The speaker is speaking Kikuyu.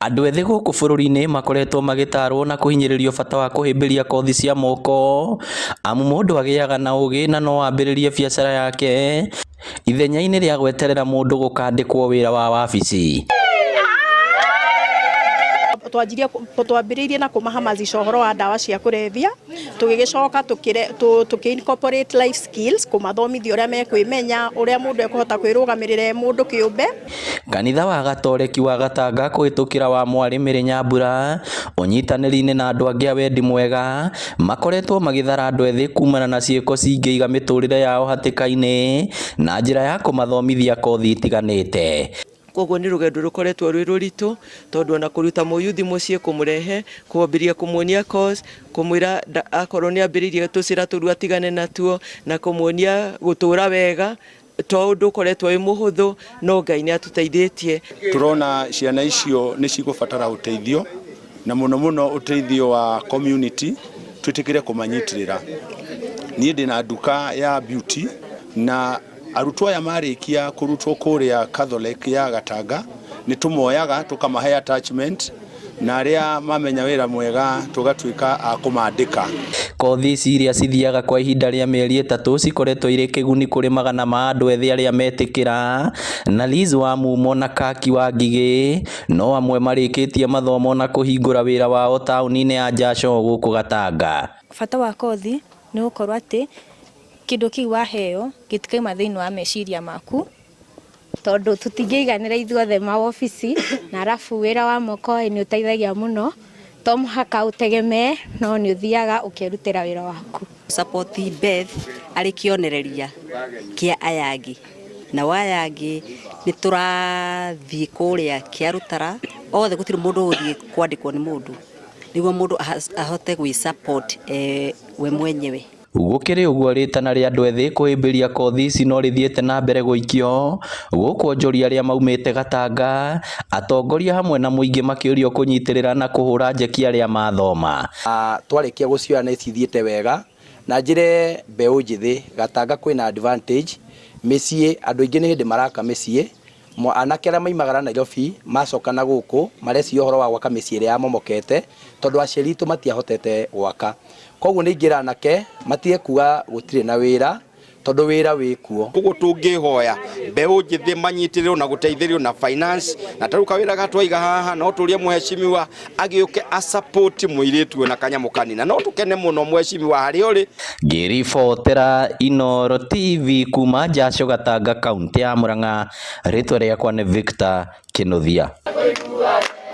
Andũ ethĩ gũkũ bũrũri-inĩ makoretwo magĩtarwo na kũhinyĩrĩrio bata wa kũhĩmbĩria kothi cia moko, amu mũndũ agĩaga na ũgĩ na no ambĩrĩrie biacara yake ithenya-inĩ rĩa gweterera mũndũ gũkandĩkwo wĩra wa wabici. Twambĩrĩirie na kũmahamasisha ũhoro wa ndawa cia kũrebia, tũgĩgĩcoka tũkĩ incorporate life skills, kũmathomithia ũrĩa mekwĩmenya, ũrĩa mũndũ ekũhota kwĩrũgamĩrĩra mũndũ kĩũmbe. Kanitha wa Gatoreki wa Gatanga kũhĩtũkĩra wa Mwarĩ Mĩrĩ Nyambura ũnyitanĩri-inĩ na andũ angĩ a wendi mwega makoretwo magĩthara andũ ethĩ kumana na ciĩko cingĩiga mĩtũrĩre yao hatĩka-inĩ na njĩra ya kũmathomithia kothi itiganĩte. Koguo nĩ rũgendo rũkoretwo rwĩ rũritũ tondũ ona kũruta mũyuthi mũciĩ kũmũrehe kwambĩrĩria kũmuonia course, kũmwĩra akorwo nĩ ambĩrĩirie tũcĩra tũrĩa atigane natuo na kũmuonia gũtũra wega to ũndũ ũkoretwo wĩ mũhũthũ, no Ngai nĩ atũteithĩtie. Turona ciana icio nĩ cigũbatara ũteithio na mũno mũno ũteithio wa community, twĩtĩkĩre kũmanyitĩrĩra. Niĩ ndĩna nduka ya beauty na arutwo aya marĩkia kũrutwo kũrĩa Catholic ya Gatanga nĩ tũmoyaga tũkamahe attachment na arĩa mamenya wĩra mwega tũgatuĩka a kũmandĩka. Kothi ici iria cithiaga kwa ihinda rĩa mĩeri 3 cikoretwo irĩ kĩguni kũrĩ magana ma andũ ethĩ arĩa metĩkĩra, na Liz wa Mumo na Kaki wa Ngigĩ no amwe marĩkĩtie mathomo na kũhingũra wĩra wao taũni-inĩ ya Njacũ gũkũ Gatanga. Bata wa kothi nĩ gũkorwo atĩ kĩndũ kĩu waheo gĩtikaima thĩinĩ wa meciria maku, tondũ tũtingĩiganĩra ithuothe maobici, na arabu wĩra wa moko nĩ ũteithagia mũno, to mũhaka ũtegemee, no nĩ ũthiaga ũkerutĩra wĩra waku. Support Beth arĩ kĩonereria kĩa aya angĩ, na aya angĩ nĩ tũrathiĩ kũrĩa Kĩarũtara, othe gũtirĩ mũndũ ũgũthiĩ kwandĩkwo nĩ mũndũ, nĩguo mũndũ ahote gwĩ support we mwenyewe. Gũkĩrĩ ũguo rĩtana rĩa andũ ethĩ kũhĩmbĩria kothi ici no rĩthiĩte na mbere gũikio, gũkũ onjoria arĩa maumĩte Gatanga, atongoria hamwe na mũingĩ makĩũrio kũnyitĩrĩra na kũhũra njeki arĩa mathoma. Twarĩkia gũcioya nĩ cithiĩte wega na njĩre mbeũ njĩthĩ Gatanga kwĩna advantage, mĩciĩ andũ aingĩ nĩ hĩndĩ maraka mĩciĩ, anake arĩa maimagara Nairobi macoka na gũkũ marecia ũhoro wa gwaka mĩciĩ ĩrĩa yamomokete tondũ aciari aitũ matiahotete gwaka. Koguo nĩ ingĩra anake matige kuga gũtirĩ na wĩra tondũ wĩra wĩkuo. Koguo tũngĩhoya mbeũ njĩthĩ manyitĩrĩrwo na gũteithĩrĩrio na finance, na tarĩu kawĩra gatwaiga haha no tũrie mheshimiwa agĩũke a support mũirĩtu na kanyamũ kanini, no tũkene mũno mheshimiwa harĩa ũrĩ. Ngĩribotera Inooro TV kuma Njacũ Gatanga kaunti ya Murang'a, rĩtwa rĩakwa nĩ Victor Kĩnuthia.